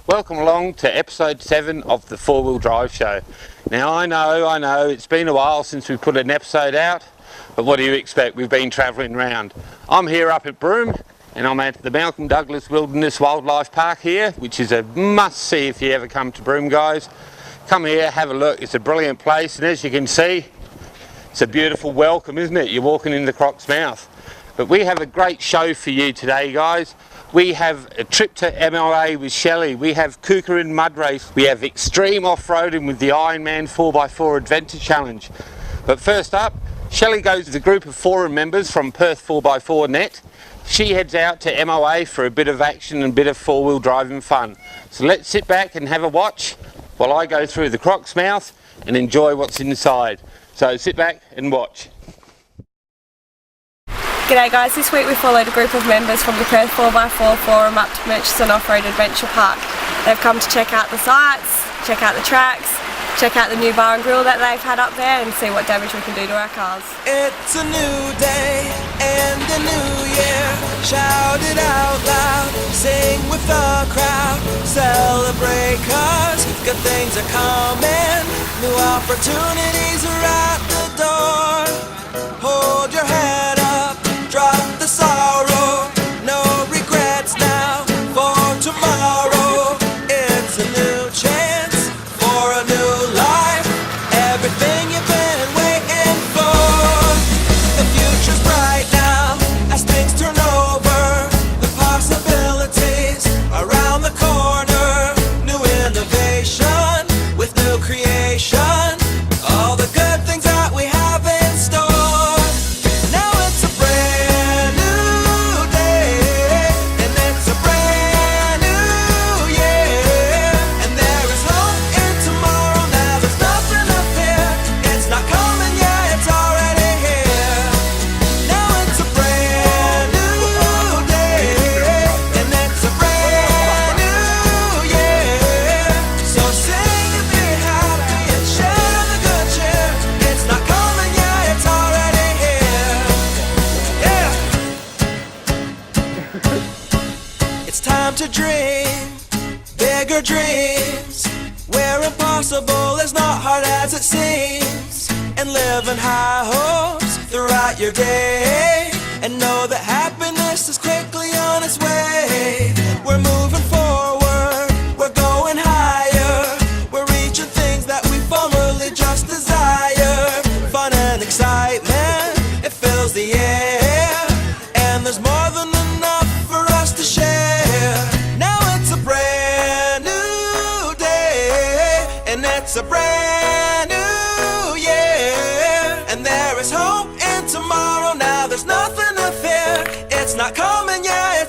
Welcome along to episode 7 of the 4-wheel drive show. Now I know, it's been a while since we put an episode out, but what do you expect? We've been travelling around. I'm here up at Broome, and I'm at the Malcolm Douglas Wilderness Wildlife Park here, which is a must-see if you ever come to Broome, guys. Come here, have a look. It's a brilliant place, and as you can see, it's a beautiful welcome, isn't it? You're walking in the croc's mouth. But we have a great show for you today, guys. We have a trip to MLA with Shelley, we have Cookernup mud race, we have extreme off-roading with the Ironman 4x4 Adventure Challenge. But first up, Shelley goes with a group of forum members from Perth 4x4 Net. She heads out to MLA for a bit of action and a bit of 4-wheel driving fun. So let's sit back and have a watch while I go through the croc's mouth and enjoy what's inside. So sit back and watch. G'day guys, this week we followed a group of members from the Perth 4x4 Forum up to Murchison Off-Road Adventure Park. They've come to check out the sites, check out the tracks, check out the new bar and grill that they've had up there and see what damage we can do to our cars. It's a new day and a new year. Shout it out loud, sing with the crowd. Celebrate cause good things are coming. New opportunities are at the door. Hold your head up, drop the sorrow. No regrets now for tomorrow. It's a new chance for a new life. Everything you've been waiting for. The future's bright now as things turn over. The possibilities around the corner. New innovation with new creation. All the good things that we have in store. Now it's a brand new day, and it's a brand new year. And there is hope in tomorrow. Now there's nothing up here. It's not coming yet, it's already here. Now it's a brand new day, and it's a brand new year. So sing and be happy and share the good cheer. It's not coming yet, it's already here. Yeah. It's time to dream bigger dreams, where impossible is not hard as it seems, and live in high hopes throughout your day, and know that happiness is quickly on its way. We're moving forward, we're going higher, we're reaching things that we formerly just desired. Fun and excitement, it fills the air, and there's more than enough for us to share. Now it's a brand new day, and it's a brand new year. And there is hope in tomorrow. Now there's nothing to fear. It's not coming yet,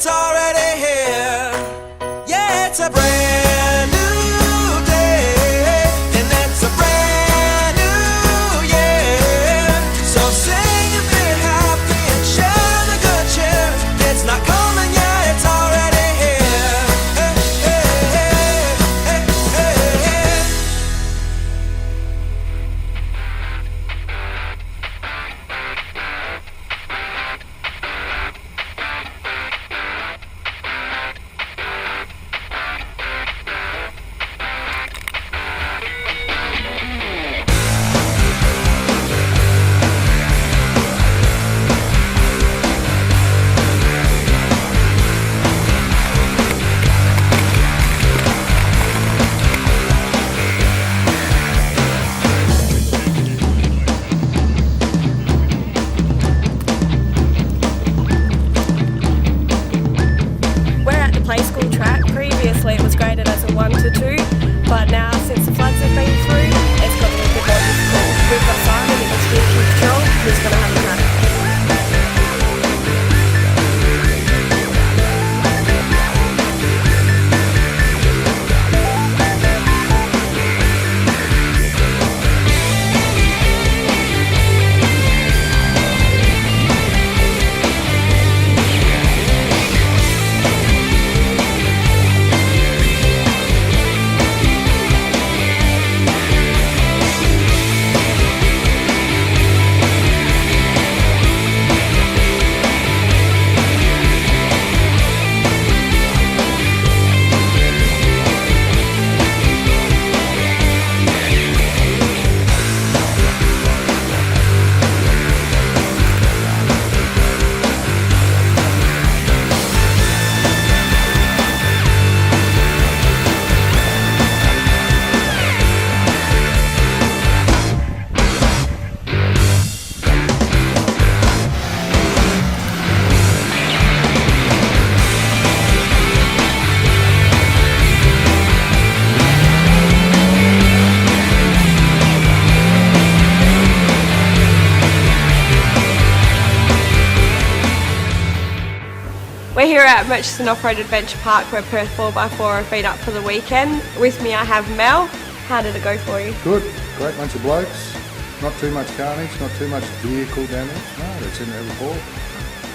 here at Murchison Off-Road Adventure Park where Perth 4x4 have been up for the weekend. With me I have Mel. How did it go for you? Good, great bunch of blokes. Not too much carnage, not too much vehicle damage. No, that's in there before.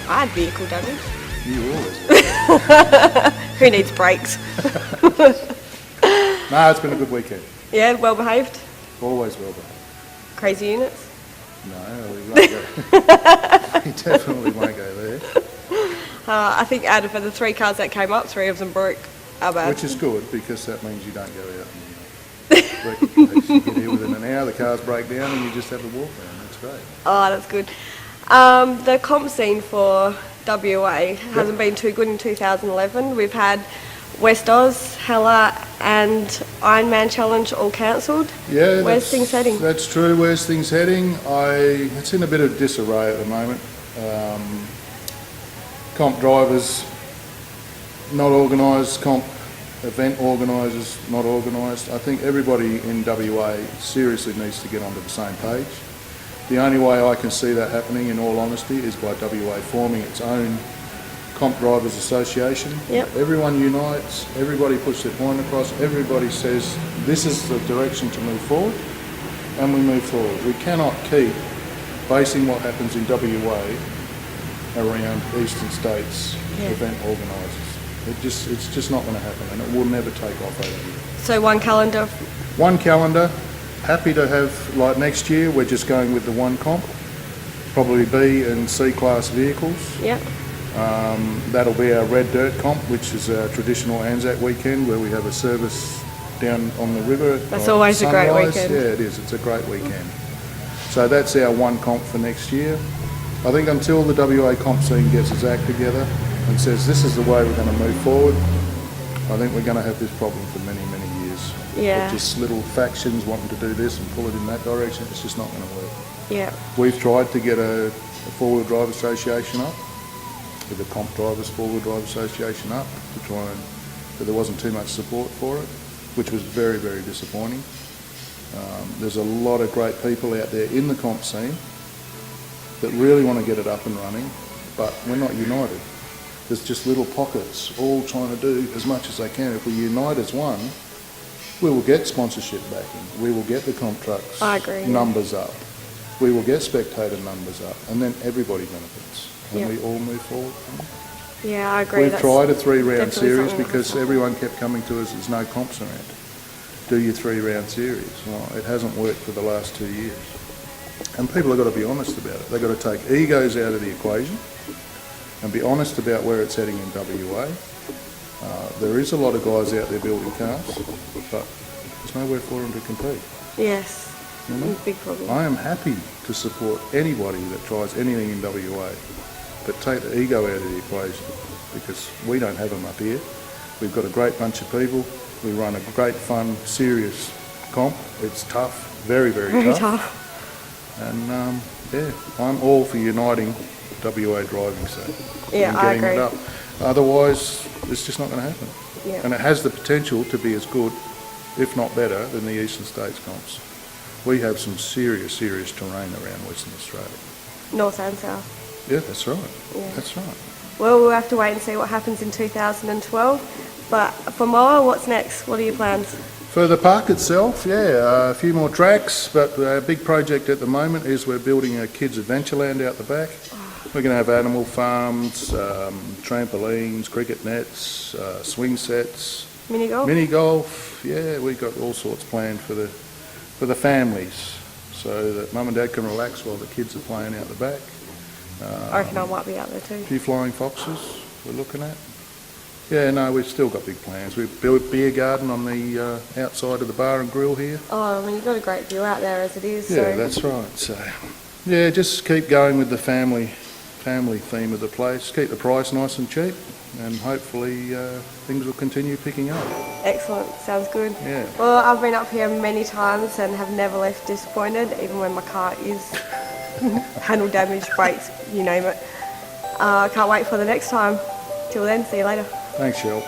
I had vehicle damage. You always. Who needs brakes? No, it's been a good weekend. Yeah, well behaved? Always well behaved. Crazy units? No, we won't go. We definitely won't go there. I think out of the 3 cars that came up, 3 of them broke. How bad? Which is good because that means you don't go out and wreck the place. You get here within an hour, the cars break down and you just have a walk around. That's great. Oh, that's good. The comp scene for WA hasn't been too good in 2011. We've had West Oz, Hella and Ironman Challenge all cancelled. Yeah, where's things heading? That's true. Where's things heading? It's in a bit of disarray at the moment. Comp drivers not organised, comp event organisers not organised. I think everybody in WA seriously needs to get onto the same page. The only way I can see that happening, in all honesty, is by WA forming its own Comp Drivers Association. Yep. Everyone unites, everybody puts their point across, everybody says this is the direction to move forward, and we move forward. We cannot keep basing what happens in WA around eastern states event organisers. It's just not going to happen, and it will never take off over here. So one calendar? One calendar. Happy to have, like next year, we're just going with the one comp, probably B and C class vehicles. Yep. That'll be our Red Dirt comp, which is our traditional Anzac weekend where we have a service down on the river. That's always sunrise. a great weekend. Yeah, it is. It's a great weekend. So that's our one comp for next year. I think until the WA comp scene gets its act together and says this is the way we're going to move forward, I think we're going to have this problem for many, many years. Yeah. Of just little factions wanting to do this and pull it in that direction. It's just not going to work. Yeah. We've tried to get a four-wheel drive association up, with the Comp Drivers Four-Wheel Drive Association up, to try and, but there wasn't too much support for it, which was very, very disappointing. There's a lot of great people out there in the comp scene that really want to get it up and running, but we're not united. There's just little pockets all trying to do as much as they can. If we unite as one, we will get sponsorship backing. We will get the comp trucks numbers up. We will get spectator numbers up, and then everybody benefits. And we all move forward. Yeah, I agree. We've tried a 3-round series because everyone kept coming to us, there's no comps around. Do your 3-round series. Well, it hasn't worked for the last 2 years. And people have got to be honest about it. They've got to take egos out of the equation and be honest about where it's heading in WA. There is a lot of guys out there building cars, but there's nowhere for them to compete. Yes, you know? big problem. I am happy to support anybody that tries anything in WA, but take the ego out of the equation, because we don't have them up here. We've got a great bunch of people. We run a great, fun, serious comp. It's tough, very, very tough. And yeah, I'm all for uniting WA driving scene and getting it up. Otherwise, it's just not going to happen. Yeah. And it has the potential to be as good, if not better, than the Eastern States comps. We have some serious, serious terrain around Western Australia. North and south. Yeah, that's right. Yeah. That's right. Well, we'll have to wait and see what happens in 2012. But for Moa, what's next? What are your plans? For the park itself, yeah, a few more tracks, but our big project at the moment is we're building a kids' adventureland out the back. We're going to have animal farms, trampolines, cricket nets, swing sets, mini golf. Mini golf, yeah, we've got all sorts planned for the families, so that mum and dad can relax while the kids are playing out the back. I reckon I might be out there too. A few flying foxes we're looking at. Yeah, no, we've still got big plans. We've built a beer garden on the outside of the bar and grill here. Oh, I mean, you've got a great view out there as it is. Yeah, that's right. So, yeah, just keep going with the family theme of the place. Keep the price nice and cheap, and hopefully things will continue picking up. Excellent, sounds good. Yeah. Well, I've been up here many times and have never left disappointed, even when my car is handle damage, brakes, you name it. I can't wait for the next time. Till then, see you later. Thanks, Shell.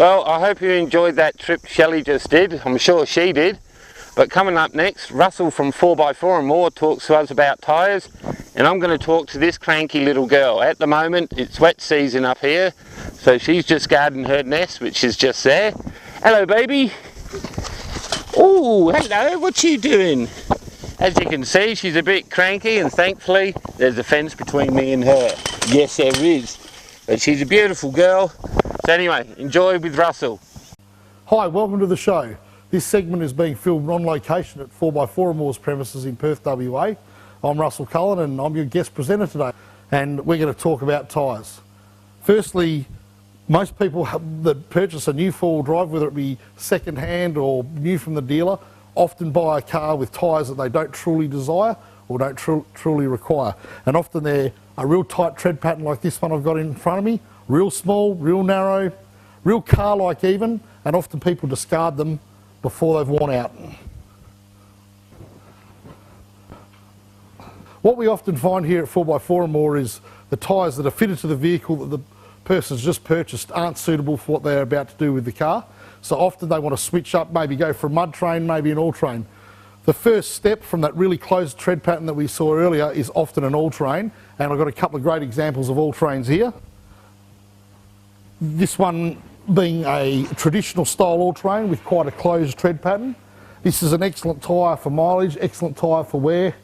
Well, I hope you enjoyed that trip Shelley just did. I'm sure she did. But coming up next, Russell from 4x4 and More talks to us about tyres, and I'm going to talk to this cranky little girl. At the moment, it's wet season up here, so she's just guarding her nest, which is just there. Hello, baby. Oh, hello, what you doing? As you can see, she's a bit cranky, and thankfully, there's a fence between me and her. Yes, there is. But she's a beautiful girl. So anyway, enjoy with Russell. Hi, welcome to the show. This segment is being filmed on location at 4x4 and More's premises in Perth, WA. I'm Russell Cullen and I'm your guest presenter today, and we're going to talk about tyres. Firstly, most people that purchase a new four-wheel drive, whether it be second-hand or new from the dealer, often buy a car with tyres that they don't truly desire or don't truly require. And often they're a real tight tread pattern like this one I've got in front of me, real small, real narrow, real car-like even, and often people discard them before they've worn out. What we often find here at 4x4 and More is the tyres that are fitted to the vehicle that the person's just purchased aren't suitable for what they're about to do with the car. So often they want to switch up, maybe go for a mud train, maybe an all-train. The first step from that really closed tread pattern that we saw earlier is often an all-train, and I've got a couple of great examples of all-trains here. This one being a traditional style all-train with quite a closed tread pattern. This is an excellent tyre for mileage, excellent tyre for wear,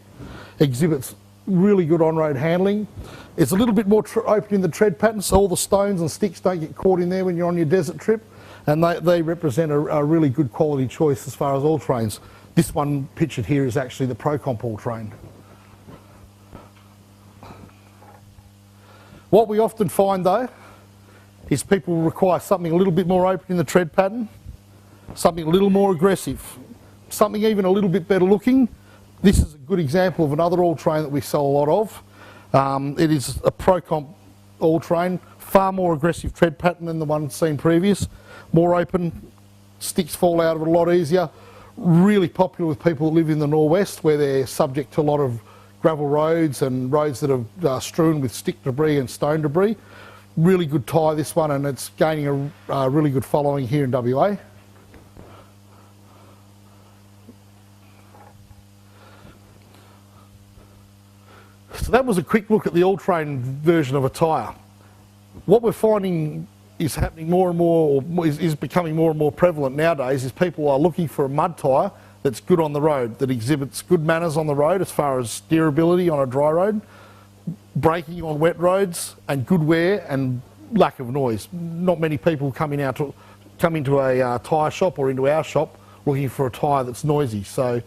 exhibits really good on-road handling. It's a little bit more open in the tread pattern, so all the stones and sticks don't get caught in there when you're on your desert trip, and they represent a really good quality choice as far as all-trains. This one pictured here is actually the ProComp all-train. What we often find though is people require something a little bit more open in the tread pattern, something a little more aggressive, something even a little bit better looking. This is a good example of another all-train that we sell a lot of. It is a ProComp all-train, far more aggressive tread pattern than the one seen previous, more open, sticks fall out of it a lot easier, really popular with people that live in the northwest where they're subject to a lot of gravel roads and roads that are strewn with stick debris and stone debris. Really good tyre this one, and it's gaining a really good following here in WA. So that was a quick look at the all-train version of a tyre. What we're finding is happening more and more, or is becoming more and more prevalent nowadays, is people are looking for a mud tyre that's good on the road, that exhibits good manners on the road as far as steerability on a dry road, braking on wet roads, and good wear and lack of noise. Not many people come into a tyre shop or into our shop looking for a tyre that's noisy. So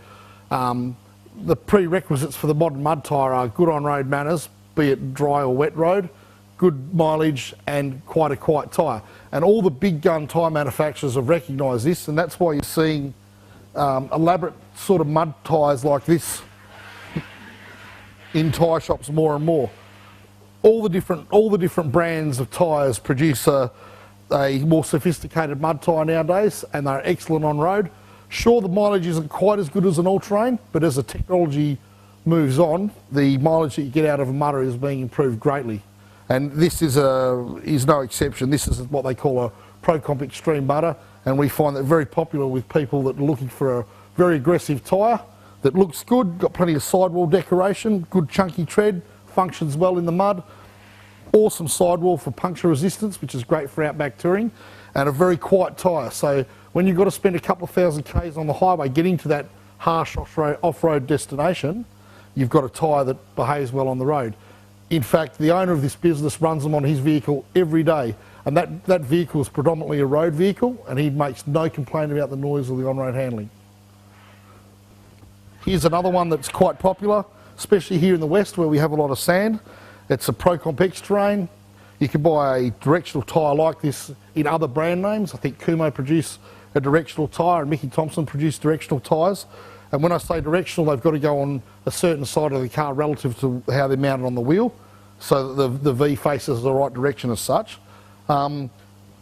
the prerequisites for the modern mud tyre are good on-road manners, be it dry or wet road, good mileage and quite a quiet tyre. And all the big gun tyre manufacturers have recognised this, and that's why you're seeing elaborate sort of mud tyres like this in tyre shops more and more. All the different brands of tyres produce a more sophisticated mud tyre nowadays, and they're excellent on road. Sure, the mileage isn't quite as good as an all-train, but as the technology moves on, the mileage that you get out of a mudder is being improved greatly. And this is no exception. This is what they call a ProComp Extreme mudder, and we find that very popular with people that are looking for a very aggressive tyre that looks good, got plenty of sidewall decoration, good chunky tread, functions well in the mud, awesome sidewall for puncture resistance, which is great for outback touring, and a very quiet tyre. So when you've got to spend a couple of thousand k's on the highway getting to that harsh off-road destination, you've got a tyre that behaves well on the road. In fact, the owner of this business runs them on his vehicle every day, and that vehicle is predominantly a road vehicle, and he makes no complaint about the noise or the on-road handling. Here's another one that's quite popular, especially here in the west where we have a lot of sand. It's a ProComp X-Terrain. You can buy a directional tyre like this in other brand names. I think Kumo produce a directional tyre and Mickey Thompson produce directional tyres. And when I say directional, they've got to go on a certain side of the car relative to how they're mounted on the wheel, so that the V faces the right direction as such.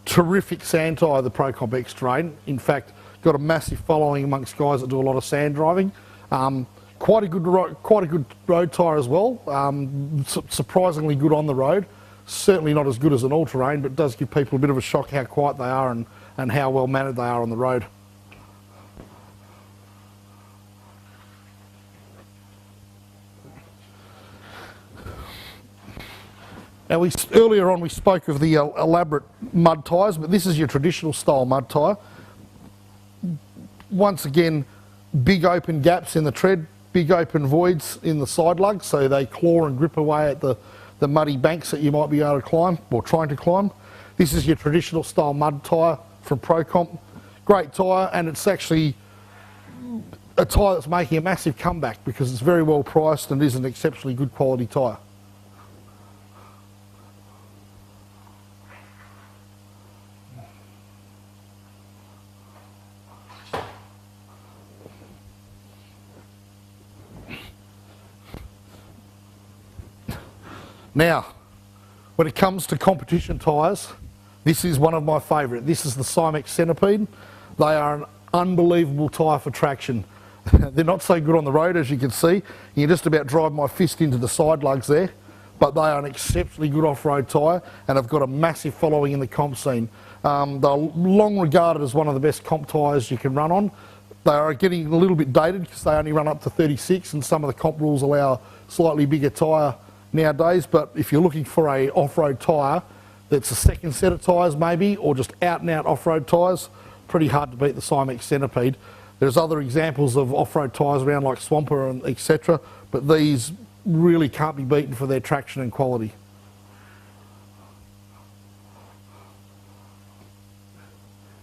Terrific sand tyre, the ProComp X-Terrain. In fact, got a massive following amongst guys that do a lot of sand driving. Quite a good road tyre as well. Surprisingly good on the road. Certainly not as good as an all-terrain, but does give people a bit of a shock how quiet they are and how well mannered they are on the road. Now, earlier on we spoke of the elaborate mud tyres, but this is your traditional style mud tyre. Once again, big open gaps in the tread, big open voids in the side lugs, so they claw and grip away at the muddy banks that you might be able to climb, or trying to climb. This is your traditional style mud tyre from ProComp. Great tyre, and it's actually a tyre that's making a massive comeback because it's very well priced and is an exceptionally good quality tyre. Now, when it comes to competition tyres, this is one of my favourite. This is the Cymex Centipede. They are an unbelievable tyre for traction. They're not so good on the road, as you can see. You can just about drive my fist into the side lugs there, but they are an exceptionally good off-road tyre and have got a massive following in the comp scene. They're long regarded as one of the best comp tyres you can run on. They are getting a little bit dated because they only run up to 36, and some of the comp rules allow slightly bigger tyre nowadays, but if you're looking for a off-road tyre that's a second set of tyres maybe, or just out and out off-road tyres, pretty hard to beat the Cymex Centipede. There's other examples of off-road tyres around like Swamper and etc, but these really can't be beaten for their traction and quality.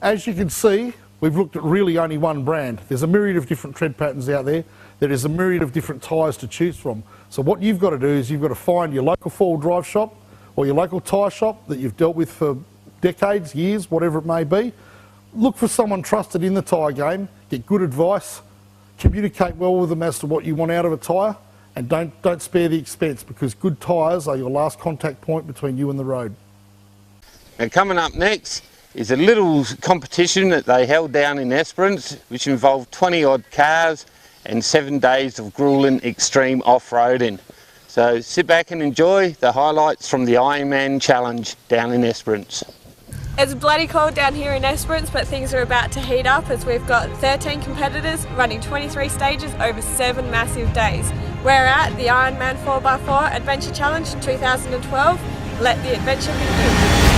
As you can see, we've looked at really only one brand. There's a myriad of different tread patterns out there. There is a myriad of different tyres to choose from. So what you've got to do is you've got to find your local four-wheel drive shop or your local tyre shop that you've dealt with for decades, years, whatever it may be. Look for someone trusted in the tyre game, get good advice, communicate well with them as to what you want out of a tyre, and don't spare the expense, because good tyres are your last contact point between you and the road. Now, coming up next is a little competition that they held down in Esperance, which involved 20 odd cars and 7 days of grueling extreme off-roading. So sit back and enjoy the highlights from the Ironman Challenge down in Esperance. It's bloody cold down here in Esperance, but things are about to heat up as we've got 13 competitors running 23 stages over 7 massive days. We're at the Ironman 4x4 Adventure Challenge 2012. Let the adventure begin.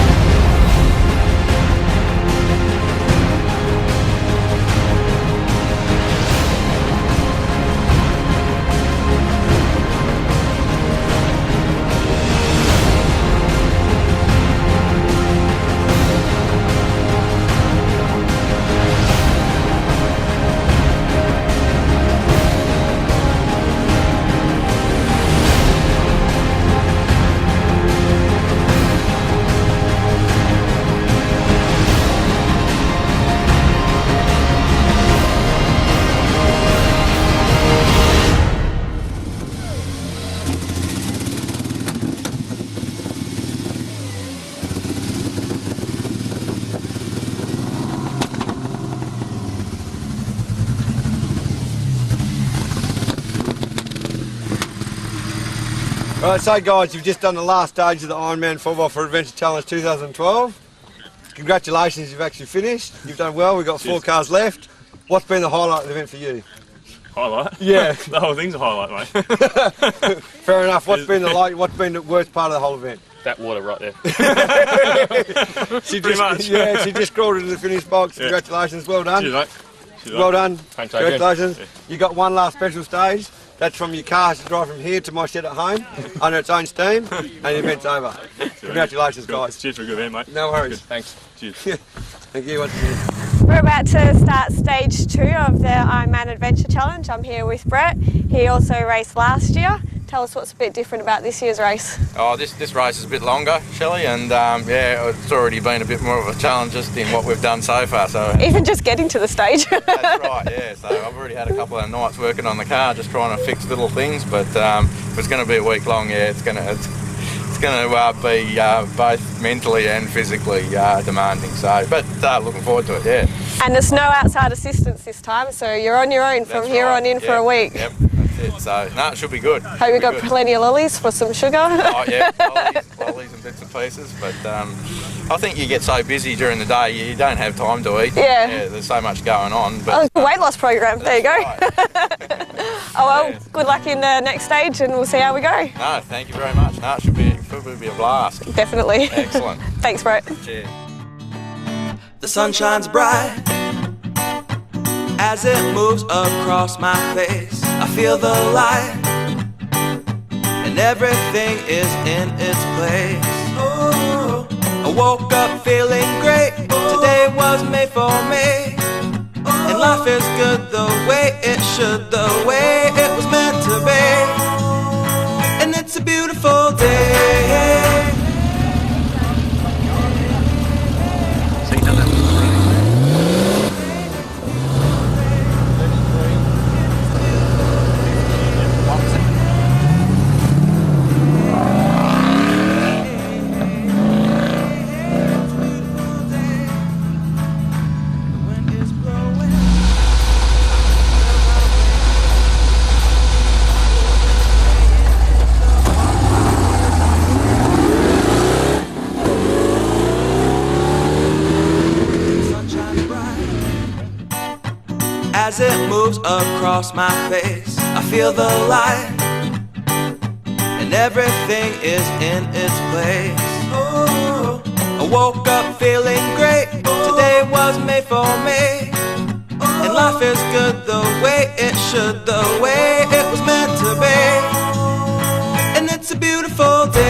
Right, so guys, you've just done the last stage of the Ironman 4x4 Adventure Challenge 2012. Congratulations, you've actually finished. You've done well, we've got 4 cars left. What's been the highlight of the event for you? Highlight? Yeah. The whole thing's a highlight, mate. Fair enough. What's been the worst part of the whole event? That water right there. Pretty much. Yeah, she just crawled into the finish box. Yeah. Congratulations, well done. Cheers, mate. Well done. Thanks, congratulations. Yeah. You got one last special stage. That's from your car to drive from here to my shed at home under its own steam, and the event's over. Congratulations, guys. Cheers for a good event, mate. No worries. Good. Thanks. Cheers. Thank you once again. We're about to start stage 2 of the Ironman Adventure Challenge. I'm here with Brett. He also raced last year. Tell us what's a bit different about this year's race. Oh, this race is a bit longer, Shelley, and yeah, it's already been a bit more of a challenge just in what we've done so far. So even just getting to the stage. That's right, yeah. So I've already had a couple of nights working on the car, just trying to fix little things. But if it's going to be a week long, yeah, it's going to be both mentally and physically demanding. So, but looking forward to it, yeah. And there's no outside assistance this time, so you're on your own from here on in for a week. Yep. it. So, no, it should be good. Hope we got plenty of lollies for some sugar. Oh yeah, lollies and bits and pieces. But I think you get so busy during the day, you don't have time to eat. Yeah. There's so much going on. But weight loss program. There you go. Right. Oh well, good luck in the next stage, and we'll see how we go. No, thank you very much. No, it should be a blast. Definitely. Excellent. Thanks, bro. Cheers. The sun shines bright as it moves across my face. I feel the light and everything is in its place. Oh, I woke up feeling great. Today was made for me, and life is good the way it should, the way it was meant to be. And it's a beautiful day. As it moves across my face, I feel the light and everything is in its place. Oh, I woke up feeling great. Today was made for me, and life is good the way it should, the way it was meant to be. And it's a beautiful day.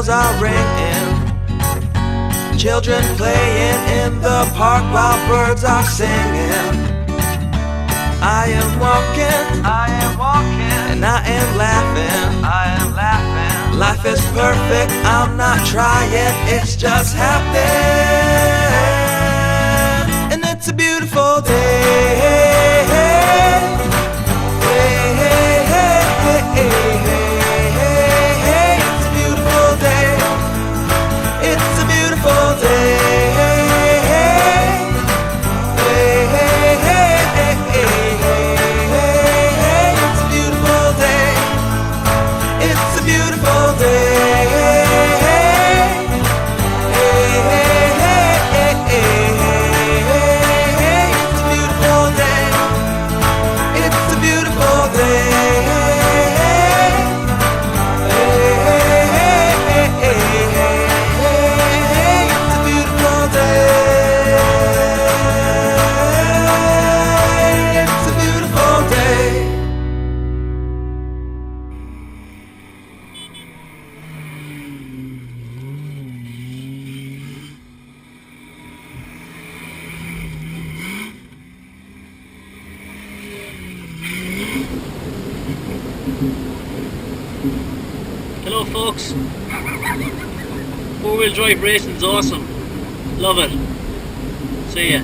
Are ringing, children playing in the park while birds are singing. I am walking, and I am laughing, Life is perfect, I'm not trying, it's just happening. And it's a beautiful day. Hello folks, four-wheel drive racing's awesome, love it, see ya.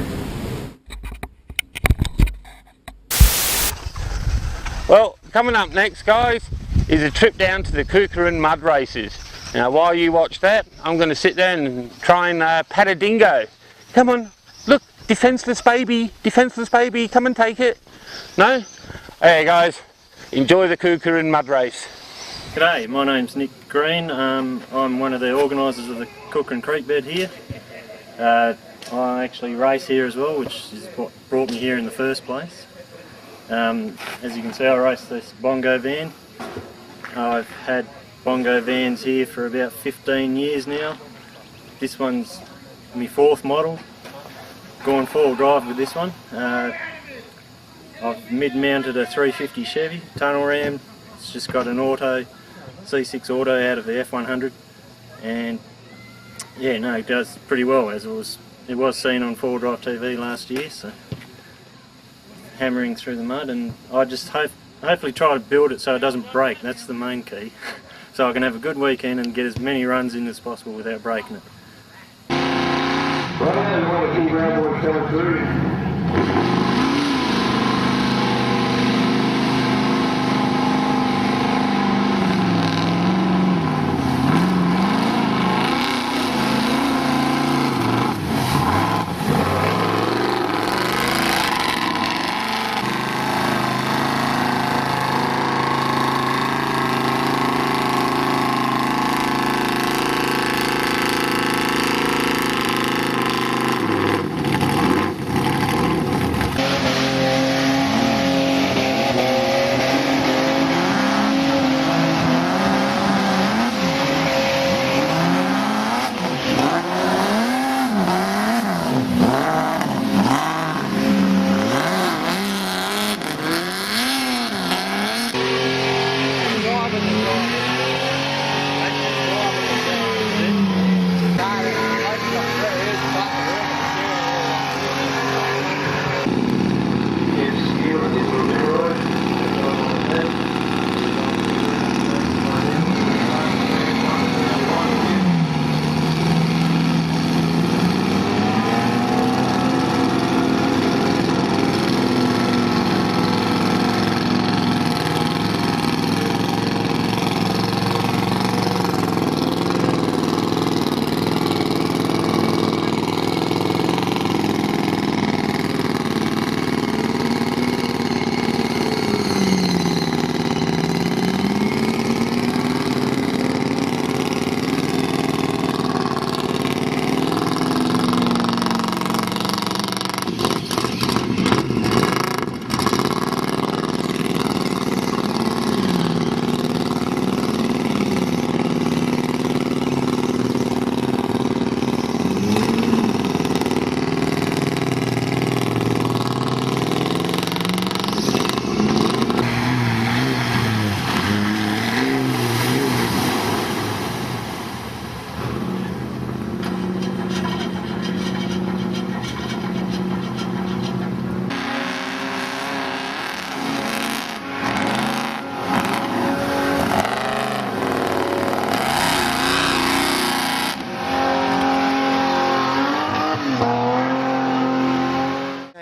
Well, coming up next guys is a trip down to the Cookernup mud races. Now while you watch that, I'm going to sit down and try and pat a dingo. Come on, look, defenceless baby, come and take it. No? Hey guys, enjoy the Cookernup mud race. G'day, my name's Nick Green. I'm one of the organisers of the Cookernup Creek bed here. I actually race here as well, which is what brought me here in the first place. As you can see, I race this bongo van. I've had bongo vans here for about 15 years now. This one's my fourth model. Going four-wheel drive with this one. I've mid-mounted a 350 Chevy, tunnel rammed. It's just got an auto, C6 auto out of the F100, and yeah, no, it does pretty well, as it was seen on 4-wheel drive TV last year. So hammering through the mud, and I just hopefully try to build it so it doesn't break. That's the main key. So I can have a good weekend and get as many runs in as possible without breaking it. coming through.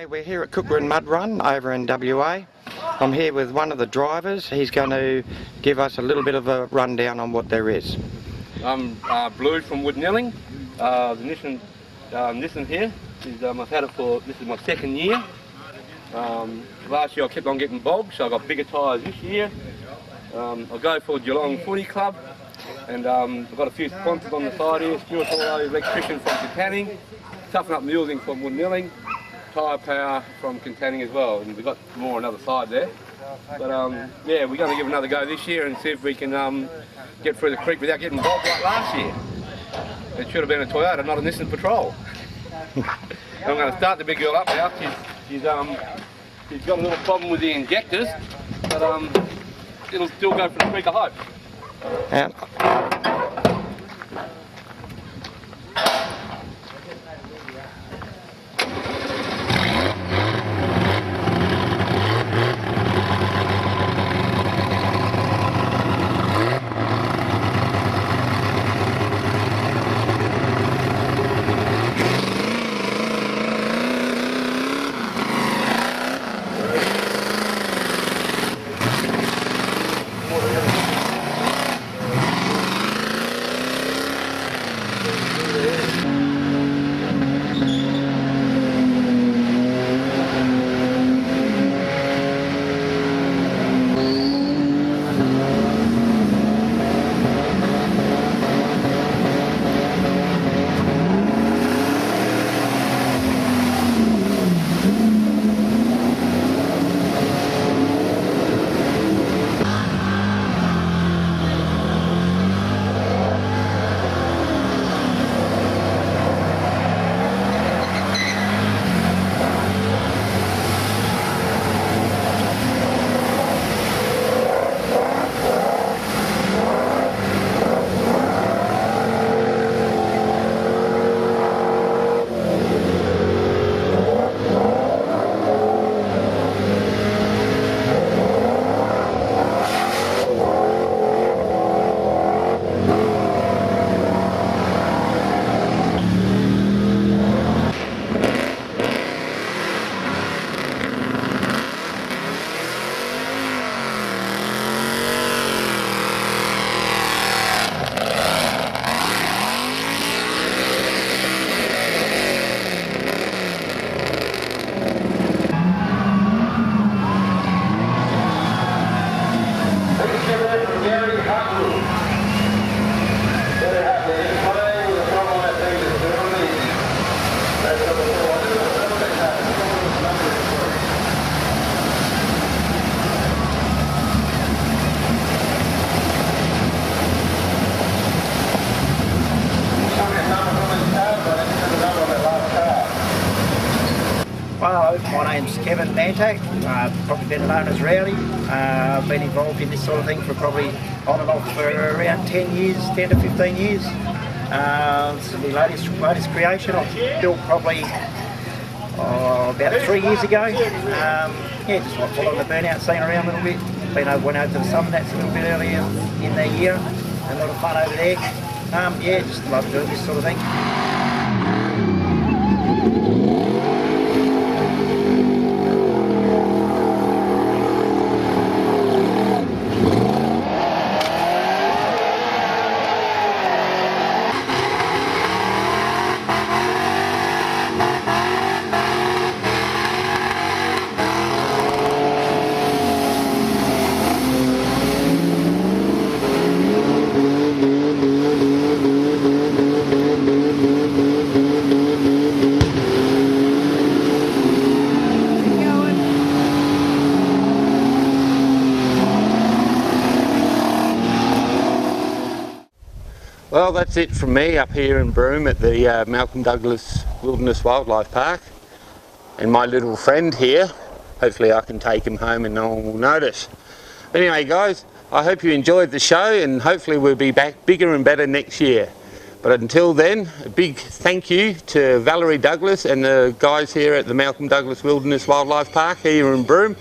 We're here at Cookernup Mud Run over in WA. I'm here with one of the drivers. He's going to give us a little bit of a rundown on what there is. I'm Blue from Woodnelling. The Nissan here is I've had it for, this is my second year. Last year I kept on getting bogged, so I got bigger tyres this year. I go for Geelong Footy Club, and I've got a few sponsors on the side here. Stuart Hall, electrician from Contanning, Toughen Up Musing from Woodnelling, Tyre Power from Contanning as well, and we've got more on the other side there. But yeah, we're going to give another go this year and see if we can get through the creek without getting bogged like last year. It should have been a Toyota, not a Nissan Patrol. I'm going to start the big girl up now. She's got a little problem with the injectors, but it'll still go for the creek, I hope. Hello, my name's Kevin Mantak, probably better known as Rowdy. I've been involved in this sort of thing for probably on and off for around 10 years, 10 to 15 years. This is my latest creation. I built probably about 3 years ago. Yeah, just like following the burnout scene around a little bit. Went over to the Southern Nats a little bit earlier in the year. A lot of fun over there. Yeah, just love doing this sort of thing. Well, that's it from me up here in Broome at the Malcolm Douglas Wilderness Wildlife Park. And my little friend here, hopefully I can take him home and no one will notice. Anyway guys, I hope you enjoyed the show and hopefully we'll be back bigger and better next year. But until then, a big thank you to Valerie Douglas and the guys here at the Malcolm Douglas Wilderness Wildlife Park here in Broome.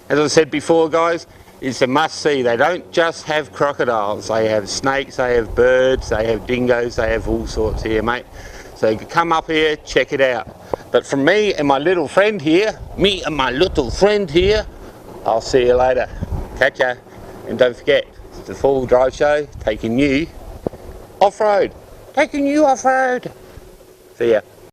As I said before guys, it's a must-see. They don't just have crocodiles, they have snakes, they have birds, they have dingoes, they have all sorts here, mate. So come up here, check it out. But from me and my little friend here, I'll see you later. Catch ya. And don't forget, it's the 4-wheel drive show taking you off-road. See ya.